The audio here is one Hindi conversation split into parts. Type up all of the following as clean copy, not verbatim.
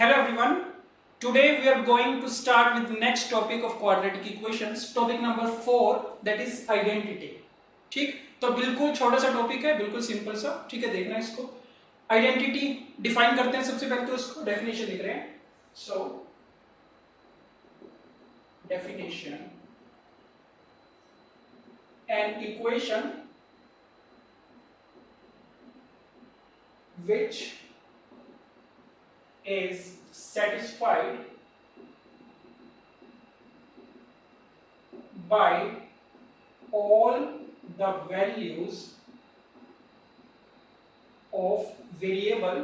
Hello everyone. Today we are going to start with the next topic of quadratic equations. Topic number 4 that is identity. ठीक, तो बिल्कुल छोटा सा टॉपिक है, बिल्कुल सिंपल सा. ठीक है, देखना इसको. आइडेंटिटी डिफाइन करते हैं सबसे पहले, तो इसको डेफिनेशन लिख रहे हैं. So definition an equation which is satisfied by all the values of variable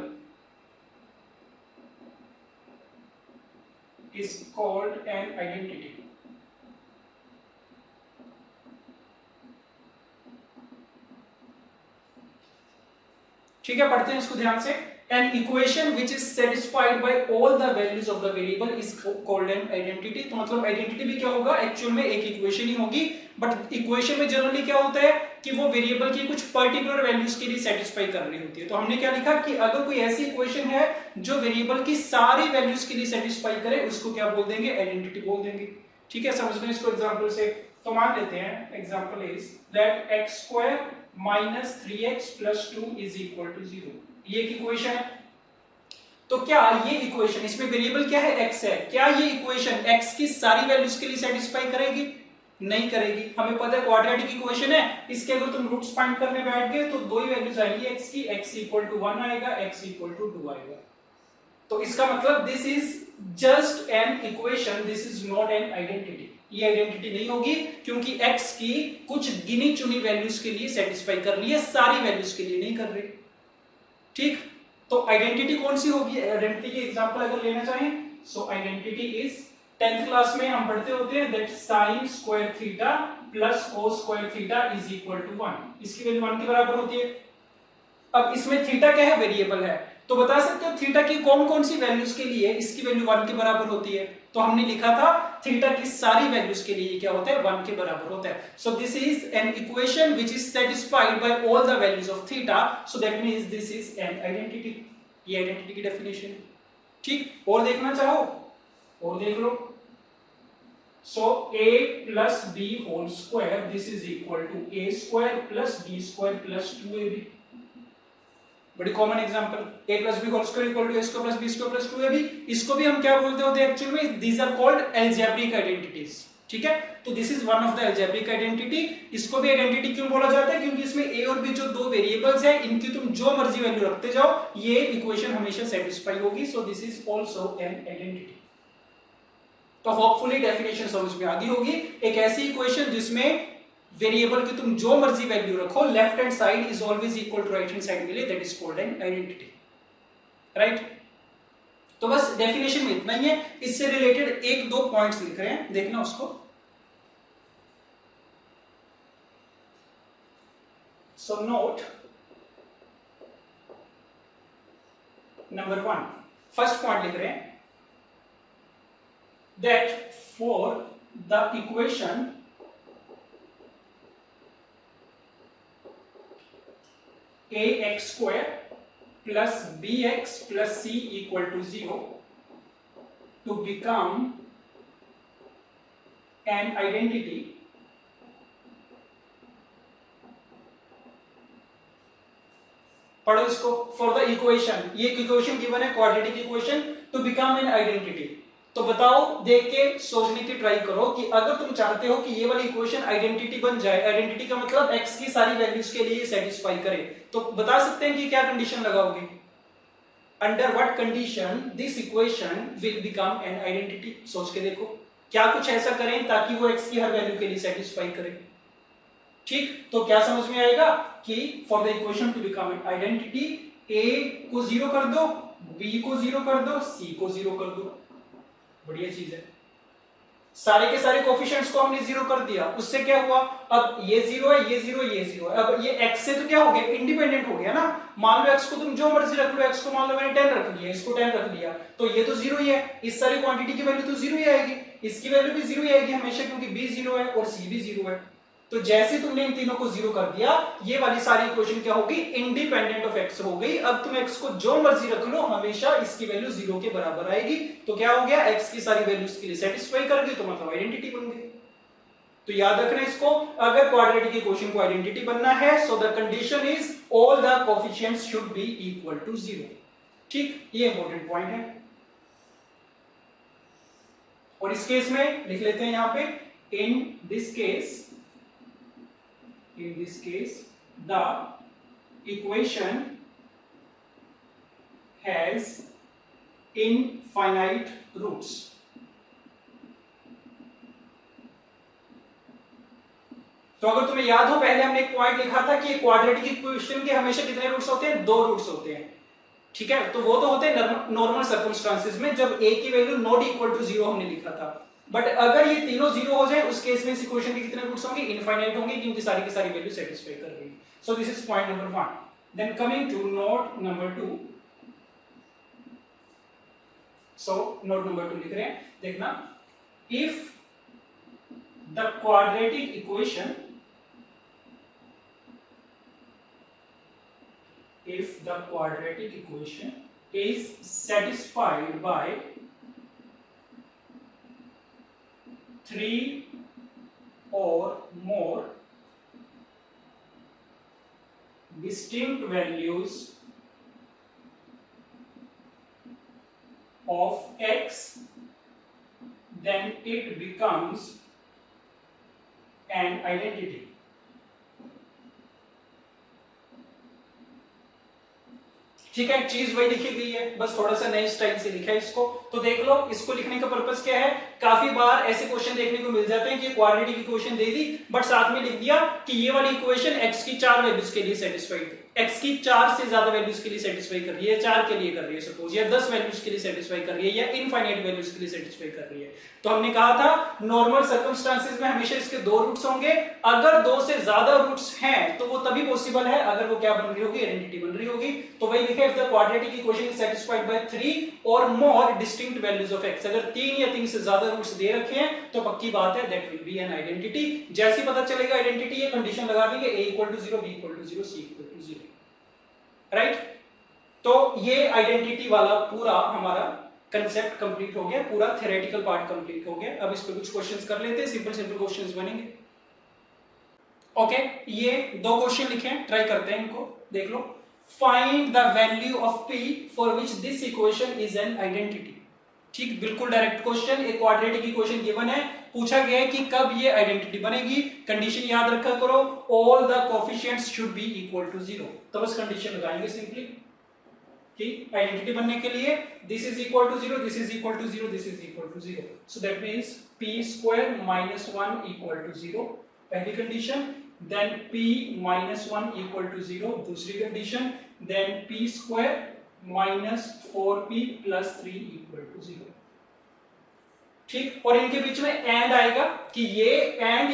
is called an identity. ठीक है, पढ़ते हैं इसको ध्यान से. An equation which is satisfied by all the values of the variable is called an identity. तो मतलब आइडेंटिटी भी क्या होगा, एक्चुअल में एक इक्वेशन ही होगी, बट इक्वेशन में जनरली क्या होता है कि वो वेरिएबल की कुछ पर्टिकुलर वैल्यूज के लिए सेटिस्फाई कर रही होती है. तो हमने क्या लिखा कि अगर कोई ऐसी इक्वेशन है जो वेरिएबल की सारी वैल्यूज के लिए सेटिस्फाई करे, उसको क्या बोल देंगे, आइडेंटिटी बोल देंगे. ठीक है, समझना इसको एग्जांपल से. तो मान लेते हैं example is that x² minus 3x plus 2 is equal to 0. ये एक इक्वेशन है. तो क्या ये इक्वेशन, इसमें वेरिएबल क्या है, x है, क्या ये इक्वेशन x की सारी वैल्यूज के लिए सेटिस्फाई करेगी? नहीं करेगी. हमें पता है क्वाड्रेटिक इक्वेशन है, इसके अगर तुम रूट्स फाइंड करने बैठ गए तो दो ही वैल्यूज आएगी x की, x इक्वल टू 1 आएगा, x इक्वल टू 2 आएगा. तो इसका मतलब this is just an equation, this is not an identity. ये आइडेंटिटी नहीं होगी क्योंकि x की कुछ गिनी चुनी वैल्यूज के लिए सेटिस्फाई कर रही है, सारी वैल्यूज के लिए नहीं कर रही. ठीक, तो आइडेंटिटी कौन सी होगी? आइडेंटिटी की एग्जांपल अगर लेना चाहें, सो आइडेंटिटी इज 10th क्लास में हम पढ़ते होते हैं that sin square theta plus cos square theta is equal to 1. इसकी वैल्यू 1 के बराबर होती है. अब इसमें थीटा क्या है, वेरिएबल है, तो बता सकते हो थीटा की कौन कौन सी वैल्यूज के लिए इसकी वैल्यू 1 के बराबर होती है. तो हमने लिखा था थीटा की सारी वैल्यूज के लिए क्या होता है, 1 के बराबर होता है. So this is an equation which is satisfied by all the values of theta, so that means this is an identity. ये आइडेंटिटी की डेफिनेशन है. ठीक, और देखना चाहो और देख लो. So a plus b whole square this is equal to a square plus b square plus 2ab. बड़ी common example, a plus B whole square equal to a square plus b square plus 2ab. इसको भी हम क्या बोलते होते हैं एक्चुअली में, these are called algebraic identities. ठीक है, तो this is one of the algebraic identity. इसको भी आइडेंटिटी क्यों बोला जाता है, क्योंकि इसमें a और b जो दो वेरिएबल्स हैं, इनकी तुम जो मर्जी वैल्यू रखते जाओ, ये इक्वेशन हमेशा सेटिस्फाई होगी. सो this is also an identity. तो होपफुली डेफिनेशन समझ में आ गई होगी. एक ऐसी इक्वेशन जिसमें वेरिएबल की तुम जो मर्जी वैल्यू रखो, left hand side is always equal to right hand side मिले, that is called an identity. Right, तो बस डेफिनेशन में इतना ही है. इससे रिलेटेड एक दो पॉइंट्स लिख रहे हैं, देखना उसको. सो नोट नंबर 1, फर्स्ट पॉइंट लिख रहे हैं that for the equation ax square plus bx plus c equal to 0 to become an identity, पढ़ो इसको. फॉर द इक्वेशन, ये इक्वेशन गिवन है quadratic equation, to become an identity. तो बताओ, देख के सोचने की ट्राई करो कि अगर तुम चाहते हो कि ये वाली इक्वेशन आइडेंटिटी बन जाए, आइडेंटिटी का मतलब x की सारी वैल्यूज के लिए सेटिस्फाई करे, तो बता सकते हैं कि क्या कंडीशन लगाओगे, under what condition this equation will become an identity. सोच के देखो क्या कुछ ऐसा करें ताकि वो x की हर वैल्यू के लिए सेटिस्फाई करे. ठीक, तो क्या समझ में आएगा कि for the equation to become an identity, a को 0 कर दो, b को 0 कर दो, c को 0 कर दो. बढ़िया चीज है. सारे के सारे कोफिशिएंट्स को हमने 0 कर दिया, उससे क्या हुआ, अब ये 0 है, ये 0 है, ये 0 है. अब ये x से तो क्या हो गया, इंडिपेंडेंट हो गया ना. मान लो x को तुम जो मर्जी रख लो, x को मान लो मैंने 10 रख लिया, इसको 10 रख लिया, तो ये तो 0 ही है. इस सारी क्वांटिटी की वैल्यू तो 0 ही आएगी, इसकी वैल्यू भी 0 ही आएगी हमेशा, क्योंकि b 0 है और c भी 0 है. तो जैसे तुमने इन तीनों को जीरो कर दिया, ये वाली सारी इक्वेशन क्या होगी, इंडिपेंडेंट ऑफ एक्स हो गई। अब तुम एक्स को जो मर्जी रख लो, हमेशा इसकी वैल्यू जीरो के बराबर आएगी। तो क्या हो गया, एक्स की सारी वैल्यूज के लिए सेटिस्फाई कर गई, तो मतलब आइडेंटिटी बन गई। तो याद रखना इसको, अगर क्वाड्रेटिक इक्वेशन को आइडेंटिटी बनना है, so the condition is all the coefficients should be equal to zero. ठीक, ये इंपॉर्टेंट पॉइंट है। और इस केस में लिख लेते हैं यहां पे, in this case the equation has infinite roots। तो अगर तुम्हें याद हो, पहले हमने एक पॉइंट लिखा था कि क्वाड्रेटिक इक्वेशन के हमेशा कितने रूट्स होते हैं, 2 रूट्स होते हैं। ठीक है, तो वो तो होते हैं नॉर्मल सर्कमस्टांसेस में, जब a की वैल्यू नॉट इक्वल टू 0 हमने लिखा था। बट अगर ये तीनों 0 हो जाए, उस केस में इस इक्वेशन के कितने रूट्स होंगे, इनफाइनाइट होंगे, क्योंकि सारी की सारी वैल्यू सेटिस्फाई कर रही है। So this is point number 1। Then coming to note number 2। So note number 2 लिख रहे हैं, देखना, if the quadratic equation is satisfied by 3 or more distinct values of x, then it becomes an identity। ठीक है, चीज वही लिखी गई है, बस थोड़ा सा नए स्टाइल से लिखा है इसको। तो देख लो, इसको लिखने का पर्पस क्या है, काफी बार ऐसे क्वेश्चन देखने को मिल जाते हैं कि quadratic equation they the, but साथ में लिख दिया कि ये वाली इक्वेशन x की 4 वैल्यूज के लिए सेटिस्फाइड, x की 4 से ज्यादा वैल्यूज के लिए सेटिस्फाई कर रही है, 4 के लिए कर रही है सपोज, या 10 वैल्यूज के लिए सेटिस्फाई कर रही है, या इनफाइनाइट वैल्यूज के लिए सेटिस्फाई कर रही है। तो हमने कहा था नॉर्मल सर्कमस्टांसेस में हमेशा इसके 2 रूट्स होंगे। अगर 2 से ज्यादा रूट्स हैं तो वो तभी पॉसिबल है अगर वो क्या बन रही होगी, आइडेंटिटी बन रही होगी। तो वही लिखा है, if the quadratic equation is satisfied bye 3 और मोर डिस्टिंक्ट वैल्यूज ऑफ x। अगर 3 या 3 से ज्यादा रूट्स दे रखे हैं तो पक्की बात है that will be an identity. जैसे पता चलेगा आइडेंटिटी, ये कंडीशन लगा देंगे, a = 0, b = 0, c = 0, राइट। तो ये आइडेंटिटी वाला पूरा हमारा कंसेप्ट कंप्लीट हो गया, पूरा थ्योरेटिकल पार्ट कंप्लीट हो गया। अब इस पे कुछ क्वेश्चंस कर लेते हैं, सिंपल क्वेश्चंस बनेंगे। ओके, ये 2 क्वेश्चन लिखे हैं, ट्राई करते हैं इनको, देख लो। Find the value of p for which this equation is an identity. ठीक, बिल्कुल डायरेक्ट क्वेश्चन, एक क्वाड्रेटिक इक्वेशन गिवन है, पूछा गया है कि कब ये आइडेंटिटी बनेगी। कंडीशन याद रखा करो, all the coefficients should be equal to 0। तो बस कंडीशन लगाएंगे सिंपली कि आइडेंटिटी बनने के लिए this is equal to 0, this is equal to 0, this is equal to 0। So that means p² - 1 = 0, पहली कंडीशन। देन p - 1 = 0, दूसरी कंडीशन। Then p² - 4p + 3 = 0। ठीक, और इनके बीच में एंड आएगा कि ये एंड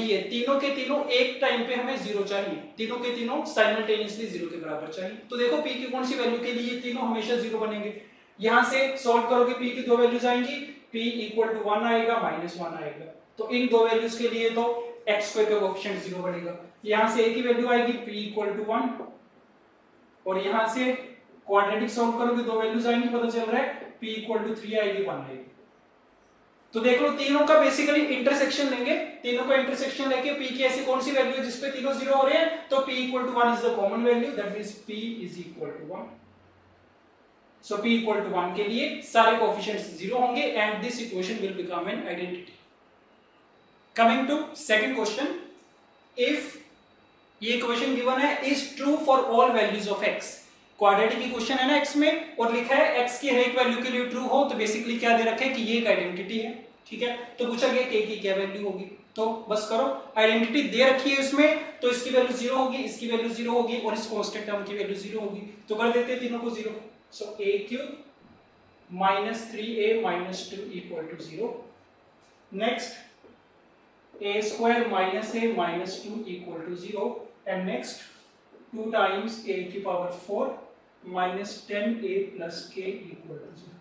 ये तीनों के तीनों एक टाइम पे हमें 0 चाहिए, तीनों के तीनों साइमल्टेनियसली 0 के बराबर चाहिए। तो देखो p की कौन सी वैल्यू के लिए ये तीनों हमेशा 0 बनेंगे। यहां से सॉल्व करोगे, p की 2 वैल्यूज आएंगी, p = 1 आएगा, -1 आएगा। तो इन 2 वैल्यूज के लिए तो x² का कोएफिशिएंट 0 बनेगा। यहां से a की वैल्यू आएगी p = 1, और यहां से क्वाड्रेटिक सॉल्व करोगे, 2 वैल्यूज आएंगी, पता चल रहा है p = 3 आएगी, 1 आएगी। तो देख लो, तीनों का बेसिकली इंटरसेक्शन लेंगे, तीनों का इंटरसेक्शन लेके p की ऐसी कौन सी वैल्यू है जिसपे तीनों 0 हो रहे हैं, तो p = 1 is the common value, that means p = 1। So p = 1 के लिए सारे कोएफिशिएंट्स 0 होंगे and this equation will become an identity. Coming to second question, if ये इक्वेशन गिवन है is true for all values of x। Quadratic equation है ना x में, और लिखा है x की हर एक वैल्यू के लिए ट्रू हो, तो बेसिकली क्या दे रखा है कि ये एक आइडेंटिटी है। ठीक है, तो पूछा गया k की क्या वैल्यू होगी, तो बस करो, आइडेंटिटी दे रखी है इसमें, तो इसकी वैल्यू 0 होगी, इसकी वैल्यू 0 होगी, और इस कांस्टेंट टर्म की वैल्यू 0 होगी। तो कर देते हैं तीनों को 0। सो a³ - 3a - 2 = 0। Next a² - a - 2 = 0, and next 2 times a⁴ - 10a + k = 0।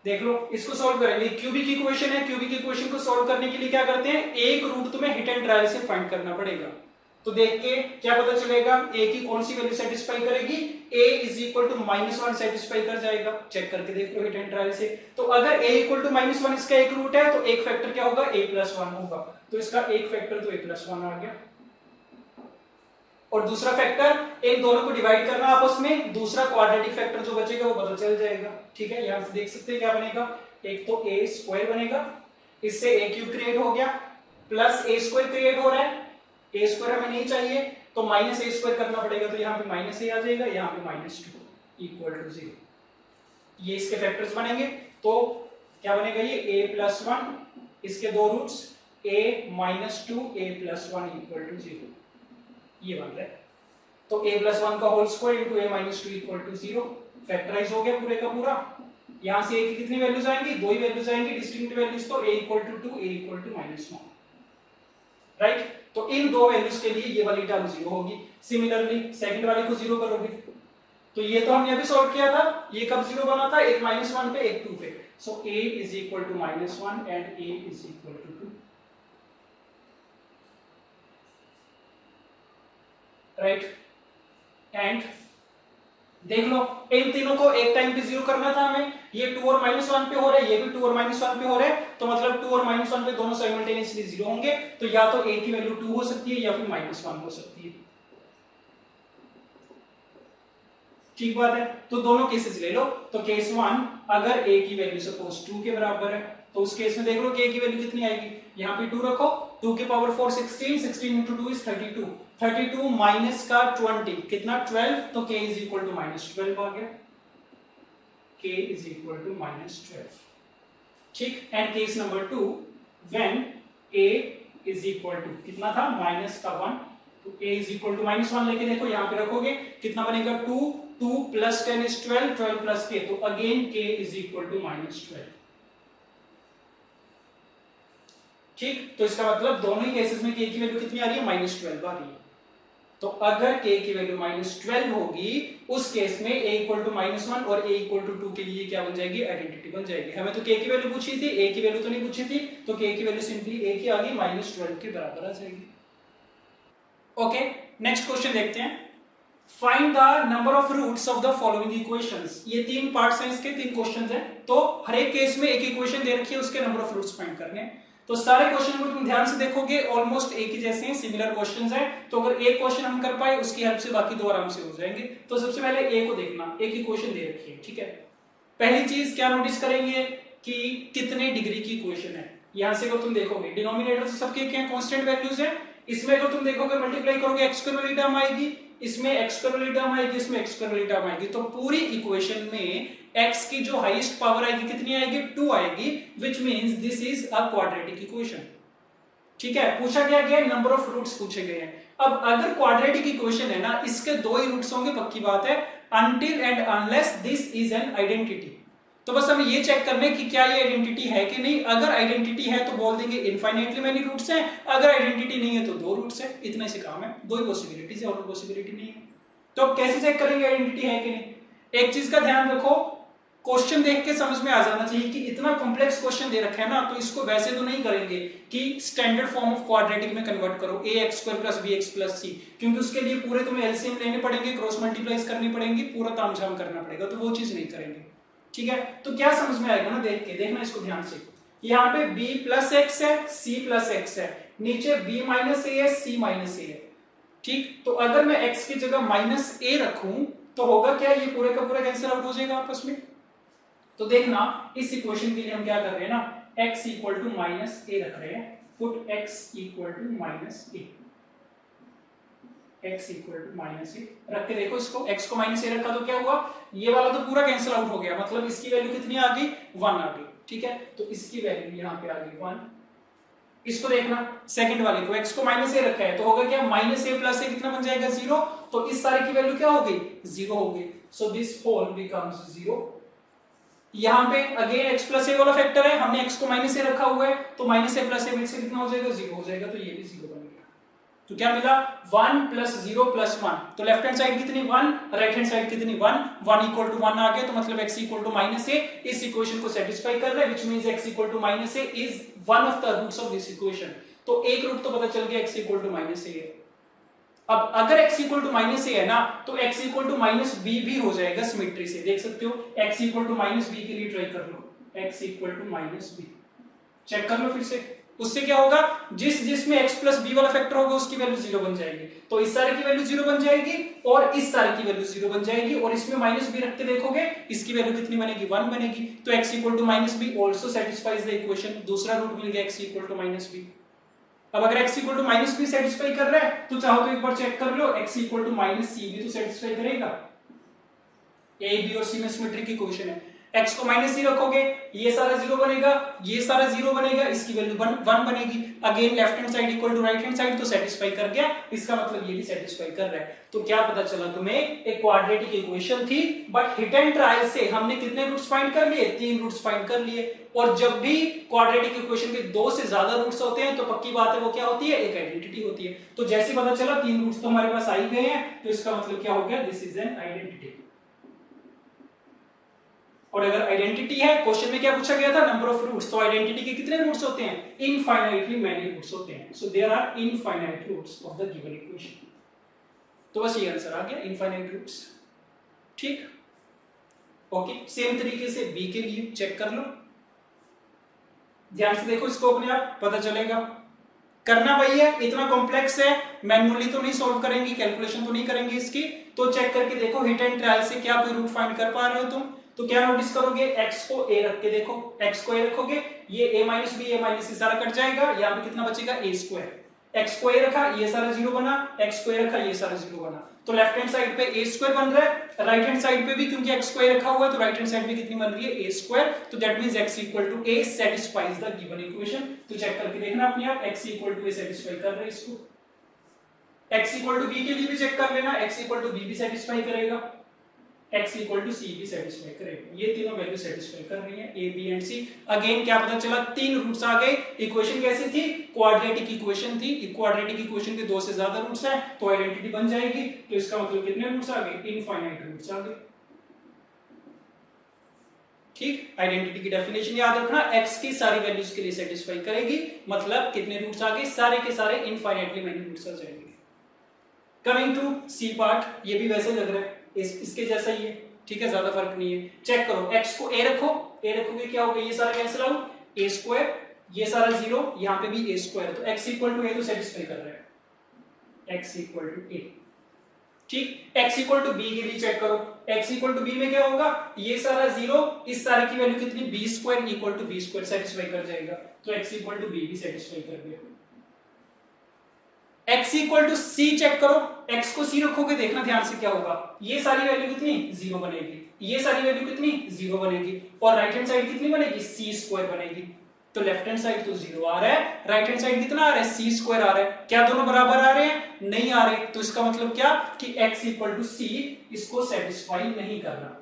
देख लो, इसको सॉल्व करेंगे, क्यूबिक इक्वेशन है, क्यूबिक इक्वेशन को सॉल्व करने के लिए क्या करते हैं, एक रूट तुम्हें हिट एंड ट्रायल से फाइंड करना पड़ेगा। तो देख के क्या पता चलेगा, a की कौन सी वैल्यू सेटिस्फाई करेगी, a is equal to -1 satisfy कर जाएगा, चेक करके देख लो हिट एंड ट्रायल से। तो अगर a इक्वल टू -1 इसका एक रूट है, तो एक फैक्टर क्या होगा, a+1 होगा, तो इसका एक फैक्टर तो a+1 आ गया। और दूसरा फैक्टर, इन दोनों को डिवाइड करना आपस में, दूसरा क्वाड्रेटिक फैक्टर जो बचेगा वो पता चल जाएगा। ठीक है, यहां से देख सकते हैं क्या बनेगा, एक तो a² बनेगा, इससे a³ क्रिएट हो गया, प्लस a² क्रिएट हो रहा है, a² हमें नहीं चाहिए तो -a² करना पड़ेगा, तो यहाँ पे -a आ जाएगा, यहाँ पे -2 इक्वल टू 0। ये इसके फैक्टर्स बनेंगे, तो क्या बनेगा, ये a+1, इसके दो roots a -2 a+1 equal to 0, ये बन रहा है। तो a+1 का whole square into a -2 equal to 0, factorize हो गया पूरे का पूरा। यहां से a की कितनी वैल्यूज आएंगी, दो ही वैल्यूज आएंगी, डिस्टिंक्ट वैल्यूज, तो a equal to 2 a equal to -1, right. तो इन दो वैल्यूज के लिए ये वाली टर्म 0 होगी। सिमिलरली सेकंड वाले को 0 करोगे, तो ये तो हमने अभी सॉल्व किया था, ये कब 0 बना था, एक -1 पे एक 2 पे, so a is equal to -1 and a is equal to 2, right. And देख लो, इन तीनों को एक टाइम पे 0 करना था हमें, ये 2 और -1 पे हो रहा है, ये भी 2 और -1 पे हो रहा है, तो मतलब 2 और -1 पे दोनों साइमल्टेनियसली 0 होंगे, तो या तो a की वैल्यू 2 हो सकती है या फिर -1 हो सकती है। ठीक बात है, तो दोनों केसेस ले लो। तो केस 1, अगर a की वैल्यू सपोज 2 के बराबर है, तो उस केस में देख लो कि a की वैल्यू कितनी आएगी, यहाँ पे 2 रखो, 2 की पावर 4 16, 16 इंटू 2 इज 32, 32 माइनस का 20 कितना 12, तो k इज इक्वल टू -12 आ गया, k इज इक्वल टू -12, ठीक। And case number 2, when a is equal to कितना था, माइनस का 1, तो a इज इक्वल टू -1 लेके देखो यहाँ पे रखोगे, कितना बनेगा 2 प्लस 10 इज 12, 12 प्लस k, तो again k is equal to -12, ठीक। तो इसका मतलब दोनों ही केसेस में k की वैल्यू कितनी आ रही है, -12 आ रही है। तो अगर k की वैल्यू -12 होगी, उस केस में a इक्वल टू -1 और a इक्वल टू 2 के लिए क्या बन जाएगी, आइडेंटिटी बन जाएगी। हमें तो k की वैल्यू पूछी थी, a की वैल्यू तो नहीं पूछी थी, तो k की वैल्यू सिंपली a की आ गई, -12 के बराबर आ जाएगी। ओके, नेक्स्ट क्वेश्चन देखते हैं। Find the number of roots of the following equations. ये 3 पार्ट्स हैं, इसके 3 क्वेश्चंस हैं, तो हर एक केस में एक इक्वेशन दे रखी है, उसके नंबर ऑफ रूट्स फाइंड करने हैं। तो सारे क्वेश्चन को तुम ध्यान से देखोगे, ऑलमोस्ट एक ही जैसे हैं, सिमिलर क्वेश्चंस हैं, तो अगर एक क्वेश्चन हम कर पाए, उसकी हेल्प से बाकी दो आराम से हो जाएंगे। तो सबसे पहले ए को देखना, एक इक्वेशन दे रखी है, ठीक है। पहली चीज क्या नोटिस करेंगे कि कितने डिग्री की इक्वेशन है। यहां से अगर तुम देखोगे, डिनोमिनेटर से सबके क्या कांस्टेंट वैल्यूज है, इसमें अगर तुम देखोगे मल्टीप्लाई करोगे x स्क्वायर वाली टर्म आएगी, इसमें x स्क्वायर वाली टर्म आएगी, इसमें x स्क्वायर वाली टर्म आएगी, तो पूरी इक्वेशन में x की जो हाईएस्ट पावर आएगी कितनी आएगी, 2 आएगी, which means this is a quadratic equation, ठीक है। पूछा क्या गया, नंबर ऑफ रूट्स पूछे गए हैं। अब अगर क्वाड्रेटिक इक्वेशन है ना, इसके 2 ही रूट्स होंगे, पक्की बात है, until and unless this is an identity. तो बस हमें ये चेक करना है कि क्या ये आइडेंटिटी है कि नहीं। अगर आइडेंटिटी है तो बोल देंगे इनफाइनाइटली मेनी रूट्स हैं, अगर आइडेंटिटी नहीं है तो 2 रूट्स है, इतना से काम है, 2 ही पॉसिबिलिटीज है, और पॉसिबिलिटी नहीं है। तो अब कैसे चेक करेंगे आइडेंटिटी है कि नहीं। एक चीज का ध्यान रखो, क्वेश्चन देख के समझ में आ जाना चाहिए कि इतना कॉम्प्लेक्स क्वेश्चन दे रखा है ना, तो इसको वैसे तो नहीं करेंगे कि स्टैंडर्ड फॉर्म ऑफ क्वाड्रेटिक में कन्वर्ट करो, ax² + bx + c, क्योंकि उसके लिए पूरे तुम्हें एलसीएम लेने पड़ेंगे, क्रॉस मल्टीप्लाइज करनी पड़ेंगी, पूरा तामझाम करना पड़ेगा, तो वो चीज नहीं करेंगे, ठीक है। तो क्या समझ में आएगा ना, देख के देखना इसको ध्यान से। यहाँ पे b + x है, c + x है, नीचे b - a है, c - a है, ठीक। तो अगर मैं x की जगह -a रखूं तो होगा क्या, ये पूरे का पूरा कैंसिल आउट हो जाएगा आपस में। तो देखना, इस इक्वेशन के लिए हम क्या कर रहे हैं ना, x = -a रख रहे हैं, put x = -a, x = -a रख के देखो इसको, x को -a रखा तो क्या हुआ, ये वाला तो पूरा कैंसिल आउट हो गया, मतलब इसकी वैल्यू कितनी आ गई, 1 आ गई, ठीक है। तो इसकी वैल्यू यहाँ पे आ गई 1। इसको देखना, सेकंड वाले को, x को -a रखा है, तो होगा क्या, -a + a कितना बन जाएगा, 0। तो इस सारे की वैल्यू क्या हो गई, 0 हो गई, सो दिस होल बिकम्स 0। यहाँ पे अगेन x + a वाला फैक्टर है, हमने x को -a रखा हुआ है, तो -a + a में से कितना हो जाएगा, 0 हो जाएगा, तो ये भी 0 बन गया। तो क्या मिला 1 + 0 + 1, तो लेफ्ट हैंड साइड कितनी 1, राइट हैंड साइड कितनी 1, 1 = 1 आ गया, तो मतलब x = -a इस इक्वेशन को सेटिस्फाई कर रहा है, which means x = -a is one of the roots of this equation. तो एक रूट तो पता चल गया x = -a है। अब अगर x = -a है ना, तो x = -b भी हो जाएगा सिमेट्री से, देख सकते हो x = -b के लिए ट्राई कर लो, x = -b चेक कर लो फिर से, उससे क्या होगा जिसमें x + b वाला फैक्टर होगा उसकी वैल्यू 0 बन जाएगी, तो इस सारे की वैल्यू 0 बन जाएगी और इस सारे की वैल्यू 0 बन जाएगी, और इसमें -b रख के देखोगे इसकी वैल्यू कितनी बनेगी 1 बनेगी, तो x = -b also satisfies the equation, दूसरा रूट मिल गया x = -b। अब अगर x = -b सैटिस्फाई कर रहा है तो चाहो तो एक बार चेक कर लो x = -c भी तो सैटिस्फाई करेगा, a b और c में सिमेट्री की इक्वेशन है, x को -c रखोगे ये सारा 0 बनेगा, ये सारा 0 बनेगा, इसकी वैल्यू 1 बनेगी, again left hand side equal to right hand side, तो सेटिस्फाई कर गया, इसका मतलब ये भी सेटिस्फाई कर रहा है। तो क्या पता चला तुम्हें, एक क्वाड्रेटिक इक्वेशन थी बट हिट एंड ट्रायल से हमने कितने रूट्स फाइंड कर लिए, 3 रूट्स फाइंड कर लिए, और जब भी क्वाड्रेटिक इक्वेशन के 2 से ज्यादा रूट्स होते हैं तो पक्की बात है वो क्या होती है, एक आइडेंटिटी होती है। तो जैसे पता चला 3 रूट्स तो हमारे पास आ ही गए हैं, तो इसका मतलब क्या हो गया, दिस इज एन आइडेंटिटी। और अगर आइडेंटिटी है, क्वेश्चन में क्या पूछा गया था, नंबर ऑफ रूट्स, तो आइडेंटिटी के कितने रूट्स होते हैं, इनफाइनाइटली मेनी रूट्स होते हैं, so there are infinite roots of the given equation. तो बस ये आंसर आ गया, इनफाइनाइट रूट्स। ठीक, ओके, सेम तरीके से बी के लिए चेक कर लो, ध्यान से देखो इसको, अपने आप पता चलेगा। करना वही है, इतना कॉम्प्लेक्स है, मैन्युअली तो नहीं सॉल्व करेंगे, कैलकुलेशन तो नहीं करेंगे इसकी, तो चेक करके देखो हिट एंड ट्रायल से क्या कोई रूट फाइंड कर पा रहे हो तुम, तो क्या नोटिस करोगे, x को a रख के देखो, x को a रखोगे, ये a - b a - c सारा कट जाएगा, यहाँ पे कितना बचेगा a², x को a रखा ये सारा 0 बना, x को a रखा ये सारा 0 बना, तो लेफ्ट हैंड साइड पे a² बन रहा है, राइट हैंड साइड पे भी क्योंकि x को a रखा हुआ है तो राइट हैंड साइड पे कितनी बन रही है a², तो that means x = a satisfies the given equation. तो चेक करके देखना अपने आप, x = a सैटिस्फाई कर रहा है इसको, x = b के लिए भी चेक कर लेना, x = b भी सैटिस्फाई करेगा, x = c भी सेटिस्फाई करेगा, ये तीनों वैल्यू सेटिस्फाई कर रही है, a b and c। Again क्या पता चला, 3 रूट्स आ गए, इक्वेशन कैसी थी, क्वाड्रेटिक इक्वेशन थी, क्वाड्रेटिक इक्वेशन के 2 से ज्यादा रूट्स हैं तो आइडेंटिटी बन जाएगी, तो इसका मतलब कितने रूट्स आ गए, इनफाइनाइट रूट्स आ गए। ठीक, आइडेंटिटी की डेफिनेशन याद रखना, x की सारी वैल्यूज के लिए सेटिस्फाई करेगी, मतलब कितने रूट्स आ गए, सारे के सारे इनफाइनाइटली मेनी रूट्स आ जाएंगे। कमिंग टू सी पार्ट, ये भी वैसे लग रहा है, इसके जैसा ही है, ठीक है, ज्यादा फर्क नहीं है। चेक करो, x को a रखो, a रखोगे क्या होगा, ये सारा कैंसिल आउट, a², ये सारा 0, यहाँ पे भी a², तो x = a तो सेटिस्फाई कर रहा है, x = a। ठीक, x = b के लिए चेक करो, x = b में क्या होगा, ये सारा 0, इस सारे की वैल्यू कितनी, b² = b² सेटिस्फाई कर जाएगा, तो x = b भी सेटिस्फाई कर गया। x = c चेक करो, x को c रखोगे, देखना ध्यान से क्या होगा, ये सारी वैल्यू कितनी 0 बनेगी, ये सारी वैल्यू कितनी 0 बनेगी, और राइट हैंड साइड कितनी बनेगी, c² बनेगी, तो लेफ्ट हैंड साइड तो 0 आ रहा है, राइट हैंड साइड कितना आ रहा है, c² आ रहा है, क्या दोनों बराबर आ रहे हैं, नहीं आ रहे, तो इसका मतलब क्या कि x = c इसको सेटिस्फाई नहीं कर रहा।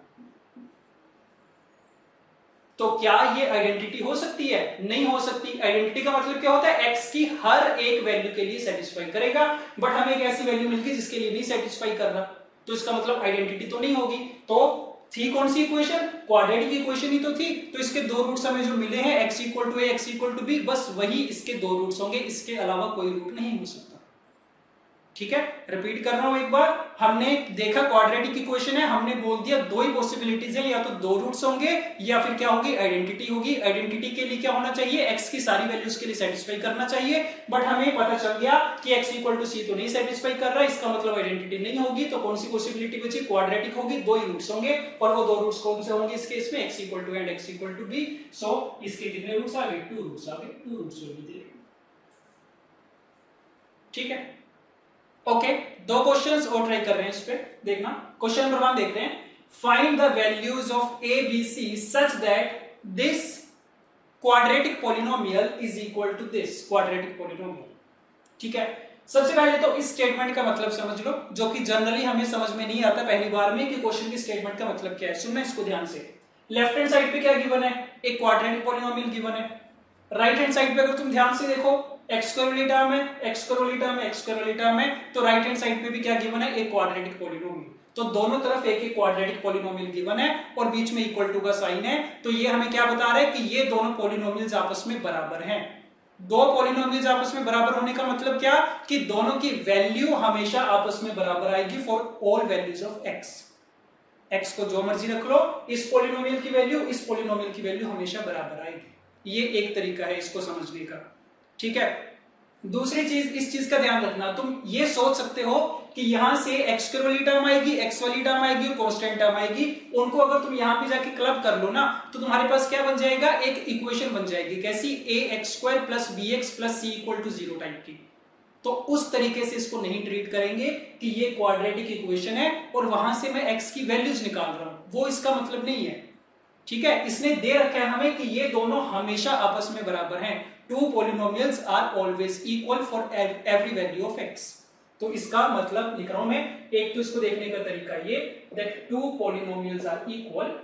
तो क्या ये आइडेंटिटी हो सकती है, नहीं हो सकती। आइडेंटिटी का मतलब क्या होता है, x की हर एक वैल्यू के लिए सेटिस्फाई करेगा, बट हमें एक ऐसी वैल्यू मिल गई जिसके लिए नहीं सेटिस्फाई कर रहा, तो इसका मतलब आइडेंटिटी तो नहीं होगी। तो थी कौन सी इक्वेशन, क्वाड्रेटिक इक्वेशन ही तो थी, तो इसके 2 रूट्स हमें जो मिले हैं, x = a x = b, बस वही इसके 2 रूट्स होंगे, इसके अलावा कोई रूट नहीं हो सकता। ठीक है, रिपीट कर रहा हूं एक बार, हमने देखा क्वाड्रेटिक इक्वेशन है, हमने बोल दिया 2 ही पॉसिबिलिटीज है, या तो 2 रूट्स होंगे या फिर क्या होगी, आइडेंटिटी होगी। आइडेंटिटी के लिए क्या होना चाहिए, x की सारी वैल्यूज के लिए सेटिस्फाई करना चाहिए, बट हमें पता चल गया कि x = c तो नहीं सेटिस्फाई कर रहा, इसका मतलब आइडेंटिटी नहीं होगी, तो कौन सी पॉसिबिलिटी बची, क्वाड्रेटिक होगी, 2 ही रूट्स होंगे, और वो 2 रूट्स कौन से होंगे इस केस में, x = a and x = b, सो इसके कितने रूट्स आ गए, 2 रूट्स आ गए, 2 रूट्स होंगे। ठीक है, ओके, 2 क्वेश्चंस और ट्राई कर रहे हैं इस पे, देखना। क्वेश्चन नंबर 1 देख रहे हैं, find the values of a b c such that this quadratic polynomial is equal to this quadratic polynomial. ठीक है, सबसे पहले तो इस स्टेटमेंट का मतलब समझ लो, जो कि जनरली हमें समझ में नहीं आता पहली बार में कि क्वेश्चन की स्टेटमेंट का मतलब क्या है। सुनना इसको ध्यान से, लेफ्ट हैंड साइड पे क्या गिवन है, एक क्वाड्रेटिक पॉलिनोमियल गिवन है, राइट हैंड साइड पे अगर तुम ध्यान से देखो x स्क्वायर वाली टर्म है, x स्क्वायर वाली टर्म है, x स्क्वायर वाली टर्म है, तो राइट हैंड साइड पे भी क्या गिवन है, एक क्वाड्रेटिक पॉलिनोमियल। तो दोनों तरफ एक एक क्वाड्रेटिक पॉलिनोमियल गिवन है और बीच में इक्वल टू का साइन है, तो ये हमें क्या बता रहा है कि ये दोनों पॉलिनोमियल्स आपस में बराबर हैं। दो पॉलिनोमियल्स आपस में बराबर होने का मतलब क्या, कि दोनों की वैल्यू हमेशा आपस में बराबर आएगी for all values of x। x को जो मर्जी रख लो, इस पॉलिनोमियल की वैल्यू इस पॉलिनोमियल की वैल्यू हमेशा बराबर आएगी। ये एक तरीका है इसको समझने का, ठीक है। दूसरी चीज, इस चीज का ध्यान रखना, तुम ये सोच सकते हो कि यहां से x स्क्वायर वाली टर्म आएगी, x वाली टर्म आएगी और कांस्टेंट टर्म आएगी, उनको अगर तुम यहां पे जाके क्लब कर लो ना, तो तुम्हारे पास क्या बन जाएगा, एक इक्वेशन बन जाएगी। कैसी, ax square plus bx plus c equal to 0 type की। तो उस तरीके से इसको नहीं ट्रीट करेंगे कि ये क्वाड्रेटिक इक्वेशन है और वहां से मैं x की वैल्यूज निकाल रहा हूं, वो इसका मतलब नहीं है, ठीक है। इसने दे रखा है हमें कि ये दोनों हमेशा आपस में बराबर हैं। Two polynomials are always equal for every value of x। तो इसका मतलब लिख रहा हूं मैं, एक तो इसको देखने का तरीका ये, that two polynomials are equal,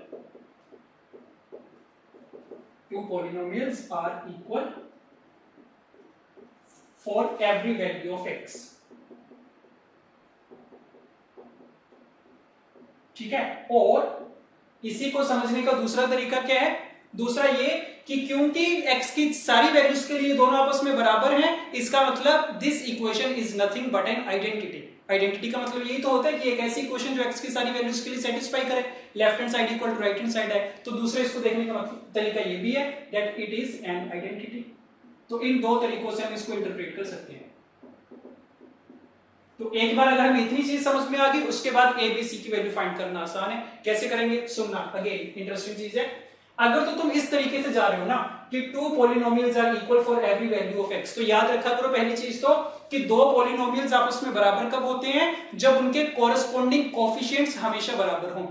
two polynomials are equal for every value of x, ठीक है। और इसी को समझने का दूसरा तरीका क्या है, दूसरा ये कि क्योंकि x की सारी वैल्यूज के लिए दोनों आपस में बराबर हैं, इसका मतलब this equation is nothing but an identity. Identity का मतलब यही तो होता है कि एक ऐसी इक्वेशन जो x की सारी वैल्यूज के लिए सेटिस्फाई करे, left hand side equal to right hand side है। तो दूसरे इसको देखने का तरीका ये भी है that it is an identity. तो इन दो तरीकों से हम इसको इंटरप्रेट कर सकते हैं। तो एक बार अगर हमें इतनी चीज समझ में आ गई, उसके बाद ए बी सी की वैल्यू फाइंड करना आसान है। कैसे करेंगे, सुनना, अगेन इंटरेस्टिंग चीज है। अगर तो तुम इस तरीके से जा रहे हो ना कि two polynomials are equal for every value of x, तो याद रखा करो पहली चीज तो कि दो पॉलिनोमियल्स आपस में बराबर कब होते हैं, जब उनके कॉरेस्पॉन्डिंग कोएफिशिएंट्स हमेशा बराबर हों।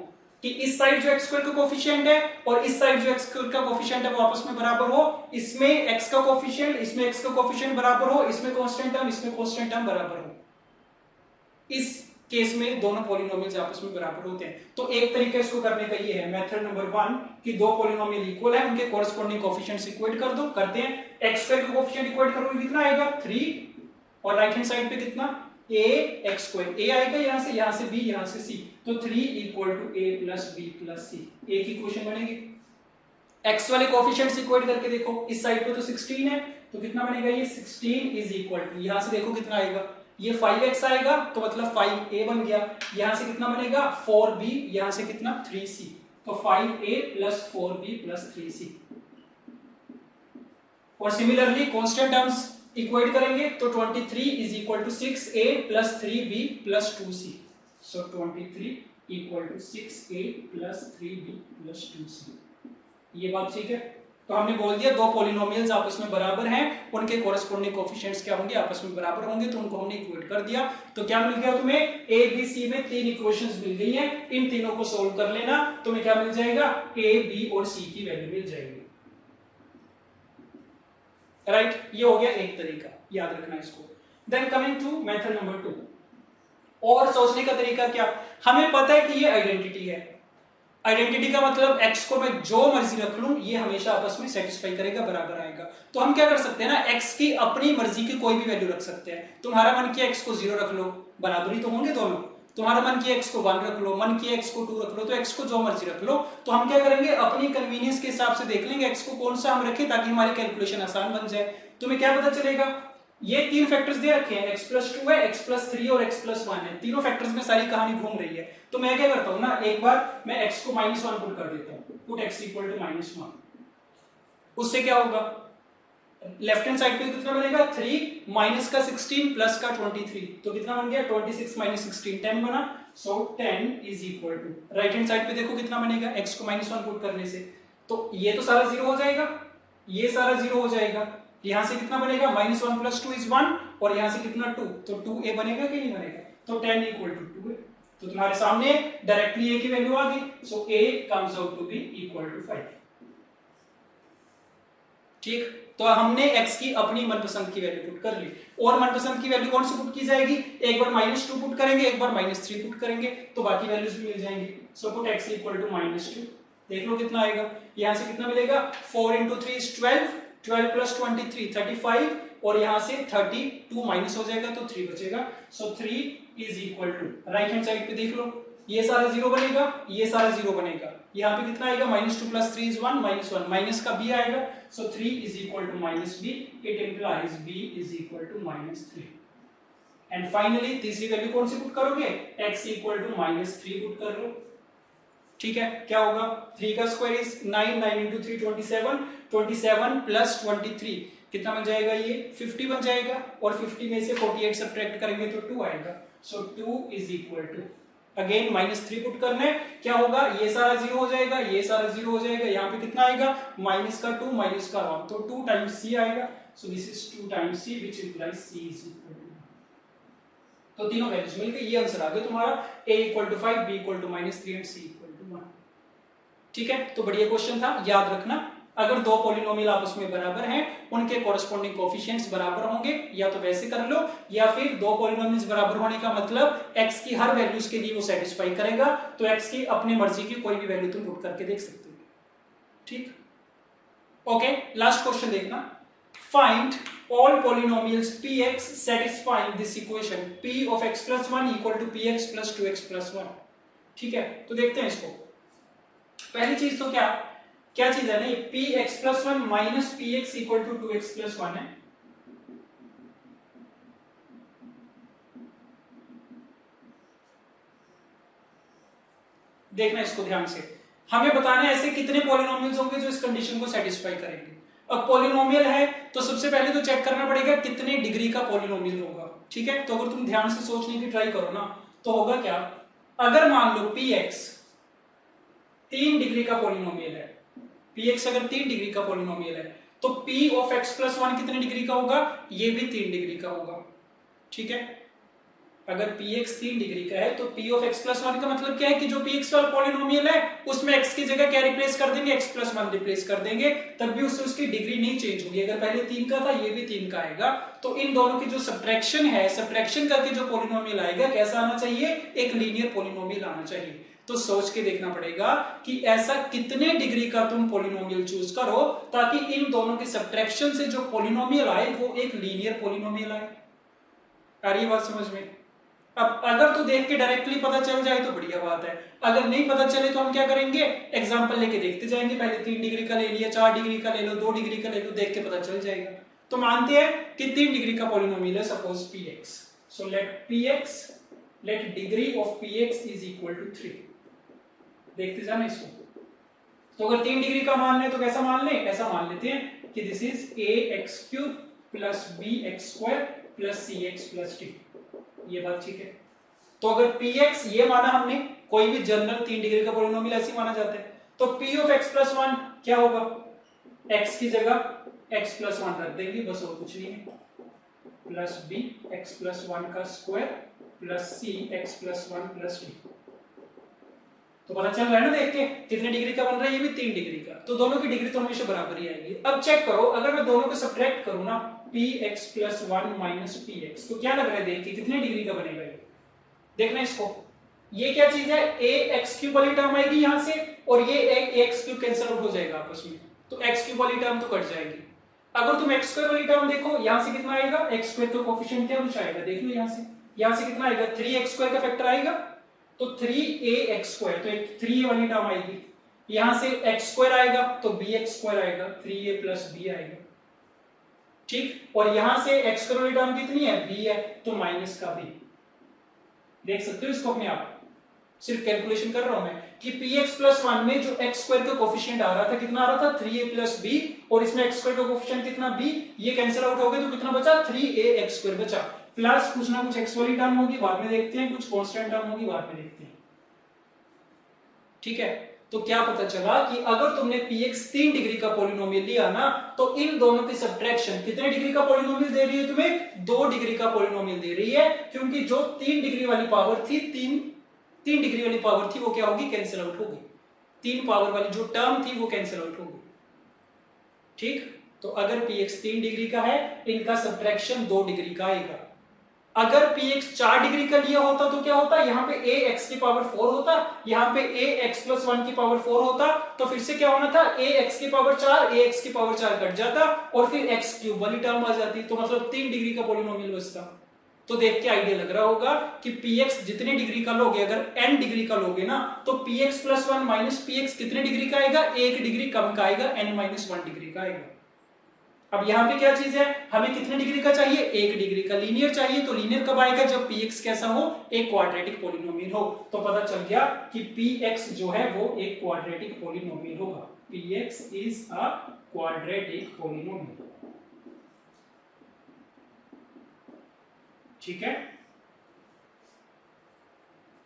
कि इस साइड जो x स्क्वायर का कोएफिशिएंट है और इस साइड जो x स्क्वायर का कोएफिशिएंट है वो आपस में बराबर हो, इसमें x का कोएफिशिएंट इसमें x का कोएफिशिएंट बराबर हो, इसमें कांस्टेंट टर्म इसमें कांस्टेंट टर्म बराबर हो। इस केस में दोनों पॉलिनोमियल्स आपस में बराबर होते हैं। तो एक तरीका इसको करने का ये है, मेथड नंबर 1, कि दो पॉलिनोमियल इक्वल है, उनके कॉरेस्पॉन्डिंग कोएफिशिएंट्स इक्वेट कर दो। करते हैं, x स्क्वायर का कोएफिशिएंट इक्वेट करोगे कितना आएगा 3, और राइट हैंड साइड पे कितना a x स्क्वायर, a आएगा यहां से b यहां से c, तो 3 equal to a plus b plus c, एक इक्वेशन बनेगी। x वाले कोएफिशिएंट्स इक्वेट करके देखो, इस साइड पे तो 16 है, तो कितना बनेगा ये 16 इज इक्वल टू, यहां से देखो कितना आएगा, ये 5x आएगा, तो मतलब 5a बन गया। यहां से कितना बनेगा 4b, यहां से कितना 3c, तो 5a plus 4b plus 3c। और सिमिलरली कांस्टेंट टर्म्स इक्वेट करेंगे तो 23 is equal to 6a plus 3b plus 2c, so 23 equal to 6a plus 3b plus 2c। ये बात ठीक है। तो हमने बोल दिया दो पॉलिनोमियल्स आपस में बराबर हैं, उनके कॉरेस्पॉन्डिंग कोएफिशिएंट्स क्या होंगे, आपस में बराबर होंगे, तो उनको हमने इक्वेट कर दिया। तो क्या मिल गया तुम्हें, a b c में तीन इक्वेशंस मिल गई हैं, इन तीनों को सोल्व कर लेना, तुम्हें क्या मिल जाएगा, a b और c की वैल्यू मिल जाएगी। राइट, ये हो गया एक तरीका, याद रखना इसको। Then coming to method number 2, और सोचने का तरीका क्या, हमें पता है कि ये आइडेंटिटी है। आइडेंटिटी का मतलब x को मैं जो मर्जी रख लूं ये हमेशा आपस में सेटिस्फाई करेगा, बराबर आएगा। तो हम क्या कर सकते हैं ना, x की अपनी मर्जी की कोई भी वैल्यू रख सकते हैं। तुम्हारा मन किया x को 0 रख लो, बराबरी तो होंगे दोनों। तुम्हारा मन किया x को 1 रख लो, मन किया x को 2 रख लो, तो x को जो मर्जी रख लो। तो हम क्या करेंगे, अपनी कन्वीनियंस के हिसाब से देख लेंगे x को कौन सा हम रखें ताकि हमारी कैलकुलेशन आसान बन जाए। तुम्हें क्या पता चलेगा, ये तीन फैक्टर्स दे रखे हैं, x प्लस 2 है, x प्लस 3 और x प्लस 1 है। तीनों फैक्टर्स में सारी कहानी घूम रही है। तो मैं क्या करता हूं ना, एक बार मैं x को -1 पुट कर देता हूं, पुट x इक्वल टू -1। उससे क्या होगा, लेफ्ट हैंड साइड पे कितना बनेगा 3 माइनस का 16 प्लस का 23, तो कितना बन गया 26 माइनस 16 10 बना, so 10 is equal to, right hand side पे देखो कितना बनेगा, x को -1 पुट करने से तो ये तो सारा 0 हो जाएगा, ये सारा 0 हो जाएगा। यहां से कितना बनेगा, -1 प्लस 2 इज 1, और यहां से कितना 2, तो 2a बनेगा कि नहीं बनेगा, तो 10 इक्वल टू 2 है। तो तुम्हारे सामने डायरेक्टली a की वैल्यू आ गई, so a comes out to be equal to 5। ठीक, तो हमने x की अपनी मनपसंद की वैल्यू पुट कर ली। और मनपसंद की वैल्यू कौन सी पुट की जाएगी, एक बार -2 पुट करेंगे, एक बार -3 पुट करेंगे, तो बाकी वैल्यूज भी मिल जाएंगी। So put x equal to -2, देख लो कितना आएगा, यहां से कितना मिलेगा, 4 into 3 is 12, 12 plus 23 35, और यहाँ से 32 माइनस हो जाएगा तो 3 बचेगा। So 3 is equal to, right hand side पे देख लो, ये सारा जीरो बनेगा, ये सारा जीरो बनेगा, यहाँ पे कितना आएगा -2 + 3 = 1 -1 माइनस का b आएगा। So 3 is equal to -b, it implies b is equal to -3। And finally तीसरी वैल्यू कौन सी पुट करोगे, x इक्वल टू -3 पुट कर लो। ठीक है, क्या होगा, 3 का स्क्वायर इज 9, 9 × 3 27, 27 + 23 कितना बन जाएगा, ये 50 बन जाएगा, और 50 में से 48 सब्ट्रैक्ट करेंगे तो 2 आएगा। So 2 is equal to, again -3 put करना है, क्या होगा, ये सारा जीरो हो जाएगा, ये सारा जीरो हो जाएगा, यहाँ पे कितना आएगा, -2 -1 तो 2 टाइम्स c आएगा। So this is 2 times c which implies c is equal to, तो तीनों वैल्यूज मिलके ये आंसर आ गया तुम्हारा, a = 5, b = -3 एंड c = 1। ठीक है, तो बढ़िया क्वेश्चन था, याद रखना अगर दो पॉलिनोमियल आपस में बराबर हैं, उनके कोरेस्पोंडिंग कोएफिशिएंट्स बराबर होंगे, या तो वैसे कर लो, या फिर दो पॉलिनोमियल्स बराबर होने का मतलब x की हर वैल्यूज के लिए वो सेटिस्फाई करेगा, तो x की अपनी मर्जी की कोई भी वैल्यू तुम पुट करके देख सकते हो। ठीक, ओके, लास्ट क्वेश्चन देखना, find all polynomials px satisfying this equation p of x + 1 = px + 2x + 1। ठीक है, तो देखते हैं इसको। पहली चीज तो क्या चीज है ना, ये px + 1 - px = 2x + 1 है। देखना इसको ध्यान से, हमें बताना है ऐसे कितने पॉलिनोमियल्स होंगे जो इस कंडीशन को सेटिस्फाई करेंगे। अब पॉलिनोमियल है तो सबसे पहले तो चेक करना पड़ेगा कितने डिग्री का पॉलिनोमियल होगा। ठीक है, तो अगर तुम ध्यान से सोचने की ट्राई करो ना, तो होगा क्या, अगर मान लो px 3 डिग्री का पॉलिनोमियल है, px अगर 3 डिग्री का पॉलिनोमियल है, तो p of x + 1 कितने डिग्री का होगा, ये भी 3 डिग्री का होगा। ठीक है, अगर px 3 डिग्री का है तो p of x + 1 का मतलब क्या है कि जो px वाला पॉलिनोमियल है उसमें x की जगह क्या रिप्लेस कर देंगे, x + 1 रिप्लेस कर देंगे, तब भी उससे उसकी डिग्री नहीं चेंज होगी। अगर पहले 3 का था, ये भी 3 का आएगा, तो इन दोनों की जो सब्ट्रैक्शन है, सब्ट्रैक्शन करके जो पॉलिनोमियल आएगा कैसा आना चाहिए, एक लीनियर पॉलिनोमियल आना चाहिए। तो सोच के देखना पड़ेगा कि ऐसा कितने डिग्री का तुम पॉलिनोमियल चूज करो ताकि इन दोनों के सब्ट्रैक्शन से जो पॉलिनोमियल आए वो एक लीनियर पॉलिनोमियल आए। आ रही बात समझ में? अब अगर तो देख के डायरेक्टली पता चल जाए तो बढ़िया बात है, अगर नहीं पता चले तो हम क्या करेंगे, एग्जांपल लेके देखते जाएंगे, पहले 3 डिग्री का ले लिया, 4 डिग्री का ले लो, 2 डिग्री का ले लो, देख के पता चल जाएगा। तो मानते हैं कि 3 डिग्री का पॉलिनोमियल है, suppose px, so let degree of px is equal to 3। देखते जाना इसको, तो अगर 3 डिग्री का मान ले तो कैसा मान ले, ऐसा मान लेते हैं कि this is ax³ + bx² + cx + d। ये बात ठीक है। तो अगर px ये माना हमने, कोई भी जनरल 3 डिग्री का पॉलिनोमियल ऐसे माना जाता है, तो p of x + 1 क्या होगा, x की जगह x + 1 रख देंगे, बस और कुछ नहीं है, प्लस b x + 1 का square plus c x + 1 + d। तो पता चल रहा है ना देख के कितने डिग्री का बन रहा है, ये भी 3 डिग्री का, तो दोनों की डिग्री तो हमेशा बराबर ही आएगी। अब चेक करो, अगर मैं दोनों को सब्ट्रैक्ट करूं ना, px + 1 - px, तो क्या लग रहा है देख के कितने डिग्री का बनेगा ये, देखना इसको, ये क्या चीज है, ax³ वाली टर्म आएगी यहां से, और ये ax³ कैंसिल आउट हो जाएगा आपस में, तो x³ वाली टर्म तो कट जाएगी। अगर तुम x² वाली टर्म देखो, यहां से कितना आएगा, x² का कोएफिशिएंट क्या कुछ आएगा, देख लो यहां से कितना आएगा, 3x² का फैक्टर आएगा, तो 3ax², तो एक 3a वाली टर्म आएगी, यहां से x² आएगा तो bx² आएगा, 3a + b आएगा। ठीक, और यहां से x² वाली टर्म कितनी है, b है, तो माइनस का b। देख सकते हो इसको अपने आप, सिर्फ कैलकुलेशन कर रहा हूं मैं कि px + 1 में जो x² का कोएफिशिएंट आ रहा था, कितना आ रहा था, 3a + b, और इसमें x² का कोएफिशिएंट कितना, b, ये कैंसिल आउट हो गए तो कितना बचा, 3ax² बचा, प्लस कुछ ना कुछ x वाली टर्म होगी, बाद में देखते हैं, कुछ कांस्टेंट टर्म होगी, बाद में देखते हैं। ठीक है, तो क्या पता चला कि अगर तुमने px 3 डिग्री का पॉलिनोमियल लिया ना, तो इन दोनों की सब्ट्रैक्शन कितने डिग्री का पॉलिनोमियल दे रही है तुम्हें, 2 डिग्री का पॉलिनोमियल दे रही है, क्योंकि जो 3 डिग्री वाली पावर थी, 3 डिग्री वाली पावर थी, वो क्या होगी, कैंसिल आउट होगी, 3 पावर वाली जो टर्म थी वो कैंसिल आउट होगी। ठीक, तो अगर px 3 डिग्री का है, इनका सब्ट्रैक्शन 2 डिग्री का आएगा। अगर px 4 डिग्री का लिया होता तो क्या होता, यहाँ पे ax की पावर 4 होता, यहाँ पे ax प्लस 1 की पावर 4 होता, तो फिर से क्या होना था, ax की पावर 4 ax की पावर 4 कट जाता और फिर x क्यूब वाली टर्म आ जाती, तो मतलब 3 डिग्री का पॉलिनोमियल बचता। तो देख के आइडिया लग रहा होगा कि px जितने डिग्री का लोगे, अगर n डिग्री का लोगे ना, तो px प्लस 1 माइनस px कितने डिग्री का आएगा, 1 डिग्री कम का आएगा, n माइनस 1 डिग्री का आएगा। अब यहाँ पे क्या चीज है, हमें कितने डिग्री का चाहिए, 1 डिग्री का। लीनियर चाहिए, तो लीनियर कब आएगा, जब px कैसा हो, एक क्वाड्रेटिक पॉलिनोमियल हो। तो पता चल गया कि px जो है वो एक क्वाड्रेटिक पॉलिनोमियल होगा। px is a quadratic polynomial. ठीक है,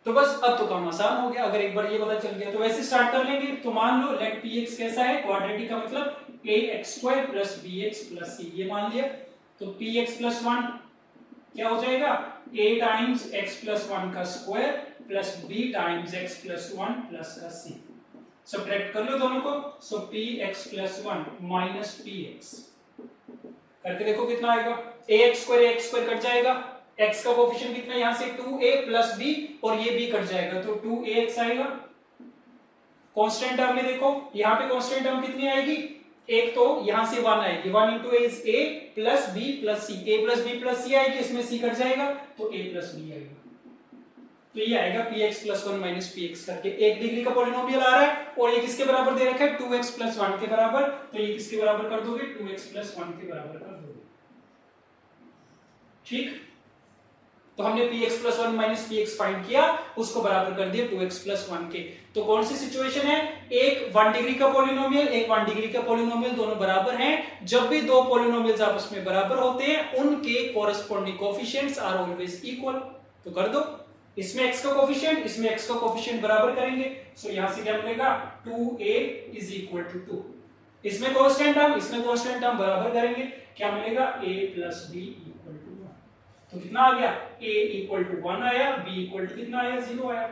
तो बस अब तो काम आसान हो गया, अगर एक बार ये पता चल गया तो वैसे स्टार्ट कर लेंगे। तो मान लो लेट px कैसा है, क्वाड्रेटिक का मतलब ax² plus bx plus c, ये मान लिया। तो px प्लस 1 क्या हो जाएगा, a टाइम्स x प्लस 1 का square plus b times x plus 1 plus का c। सब्ट्रैक्ट कर लो दोनों को, सो px प्लस 1 माइनस px करके देखो कितना आएगा, ax² कट जाएगा, x का कोफिशिएंट कितना, यहां से 2a प्लस b और ये b कट जाएगा तो 2ax आएगा। कांस्टेंट टर्म में देखो, यहां पे कांस्टेंट टर्म कितनी आएगी, एक तो यहां से 1 आएगी, 1 into a is a plus b plus c, a plus b plus c आएगी, इसमें c कट जाएगा तो a प्लस b आएगा। तो ये आएगा px प्लस 1 माइनस px करके, 1 डिग्री का पॉलिनोमियल आ रहा है और ये किसके बराबर दे रखा है, 2x प्लस 1 के बराबर। तो ये किसके बराबर कर दोगे, 2x प्लस 1 के बराबर कर दोगे। ठीक, तो हमने px plus 1 minus px find किया, उसको बराबर कर दिया 2x प्लस 1 के। तो कौन सी सिचुएशन है, एक 1 डिग्री का पॉलिनोमियल, एक 1 डिग्री का पॉलिनोमियल, दोनों बराबर हैं। जब भी दो पॉलिनोमियल्स आपस में बराबर होते हैं, उनके corresponding coefficients are always equal. तो कर दो, इसमें x का कोएफिशिएंट, इसमें x का कोएफिशिएंट बराबर करेंगे, सो यहां से क्या मिलेगा, 2a इज इक्वल टू 2। इसमें कांस्टेंट टर्म, इसमें कांस्टेंट टर्म बराबर करेंगे, क्या मिलेगा, a plus b equal to 1। तो कितना आ गया, a इक्वल टू 1 आया, b इक्वल टू कितना आया, 0 आया।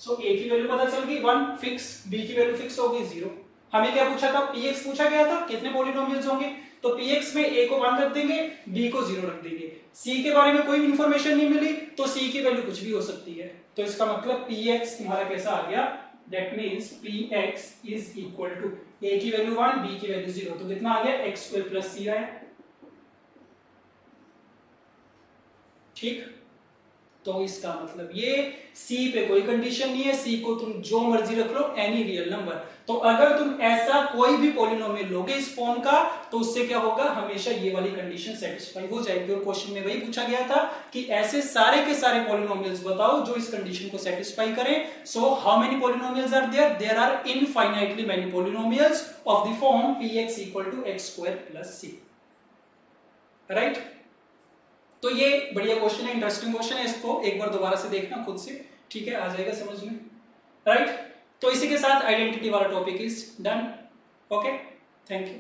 सो a की वैल्यू पता चल गई 1 फिक्स, b की वैल्यू फिक्स हो गई 0। हमें क्या पूछा था, px पूछा गया था, कितने पॉलिनोमियल्स होंगे, तो px में a को 1 रख देंगे, b को 0 रख देंगे। c के बारे में कोई इंफॉर्मेशन नहीं मिली, तो c की वैल्यू कुछ भी हो सकती है। तो इसका मतलब px तुम्हारा कैसा आ गया, that means px is equal to a की वैल्यू 1, b की वैल्यू 0, तो कितना आ गया, x² प्लस c आया। ठीक, तो इसका मतलब ये c पे कोई कंडीशन नहीं है, c को तुम जो मर्जी रख लो, एनी रियल नंबर। तो अगर तुम ऐसा कोई भी पॉलिनोमियल लोगे इस फॉर्म का, तो उससे क्या होगा, हमेशा ये वाली कंडीशन सेटिस्फाई हो जाएगी। और क्वेश्चन में वही पूछा गया था कि ऐसे सारे के सारे पॉलिनोमियल्स बताओ जो इस कंडीशन को सेटिस्फाई करें। So how many polynomials are there, there are infinitely many polynomials of the form px equal to x² plus c। Right, तो ये बढ़िया क्वेश्चन है, इंटरेस्टिंग क्वेश्चन है, इसको एक बार दोबारा से देखना खुद से, ठीक है, आ जाएगा समझ में। राइट, तो इसी के साथ आइडेंटिटी वाला topic is done. Okay, thank you.